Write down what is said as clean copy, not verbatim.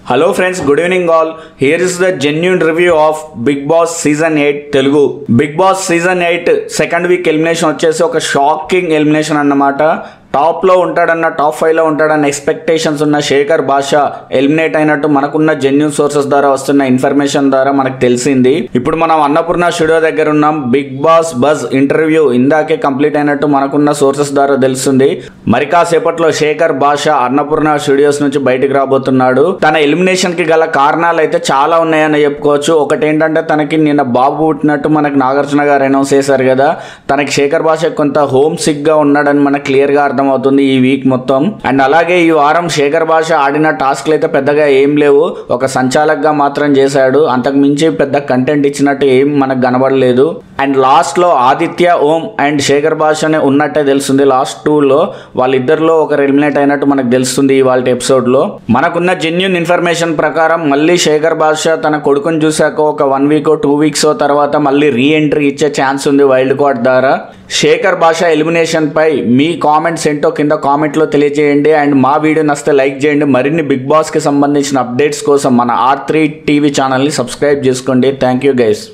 Hello friends, good evening all. Here is the genuine review of Bigg Boss Season 8 Telugu. Bigg Boss Season 8 second week elimination వచ్చేసి ఒక shocking elimination అన్నమాట. Top లో ఉంటాడన్న top 5 లో ఉంటాడన్న expectations ఉన్న శేఖర్ భాషా eliminate అయినట్టు మనకున్న జెన్యూన్ సోర్సెస్ ద్వారా వస్తున్న ఇన్ఫర్మేషన్ ద్వారా మనకు తెలిసింది. ఇప్పుడు మనం అన్నపూర్ణ స్టూడియో దగ్గర ఉన్నాం. బిగ్ బాస్ బజ్ ఇంటర్వ్యూ ఇందాకే కంప్లీట్ అయినట్టు మనకున్న సోర్సెస్ ద్వారా తెలుస్తుంది. మరి కాసేపట్లో శేఖర్ భాషా అన్నపూర్ణ స్టూడియోస్ నుంచి బయటకు రాబోతున్నాడు. తన ఎలిమినేషన్ కి గల కారణాలు అయితే చాలా ఉన్నాయని చెప్పుకోవచ్చు. ఒకటి ఏంటంటే తనకి నిన్న బాబు పుట్టినట్టు మనకి నాగార్జున గారు అనౌన్స్ చేశారు కదా. తనకి శేఖర్ భాష కొంత హోమ్ సిక్ గా ఉన్నాడని మనకు క్లియర్ గా అవుతుంది ఈ వీక్ మొత్తం. అండ్ అలాగే ఈ వారం శేఖర్ భాష ఆడిన టాస్క్లు అయితే పెద్దగా ఏం లేవు. ఒక సంచాలకుగా మాత్రం చేశాడు. అంతకు మించి పెద్ద కంటెంట్ ఇచ్చినట్టు ఏం మనకు కనబడలేదు. అండ్ లాస్ట్ లో ఆదిత్య ఓం అండ్ శేఖర్ భాషనే ఉన్నట్టే తెలుస్తుంది. లాస్ట్ 2 లో వాళ్ళిద్దరిలో ఒకరు ఎలిమినేట్ అయినట్టు మనకు తెలుస్తుంది ఇవాళ ఎపిసోడ్ లో. మనకున్న జెన్యూన్ ఇన్ఫర్మేషన్ ప్రకారం మళ్ళీ శేఖర్ భాష తన కొడుకుని చూశాక ఒక 1 వీక్ 2 వీక్స్ తర్వాత మళ్ళీ రీ ఎంట్రీ ఇచ్చే ఛాన్స్ ఉంది వైల్డ్ కార్డ్ ద్వారా. శేఖర్ భాష ఎలిమినేషన్ పై మీ కామెంట్స్ ఏంటో కింద కామెంట్లో తెలియజేయండి. అండ్ మా వీడియో నచ్చితే లైక్ చేయండి. మరిన్ని బిగ్ బాస్ కి సంబంధించిన అప్డేట్స్ కోసం మన R3 టీవీ ఛానల్ని సబ్స్క్రైబ్ చేసుకోండి. Thank you guys.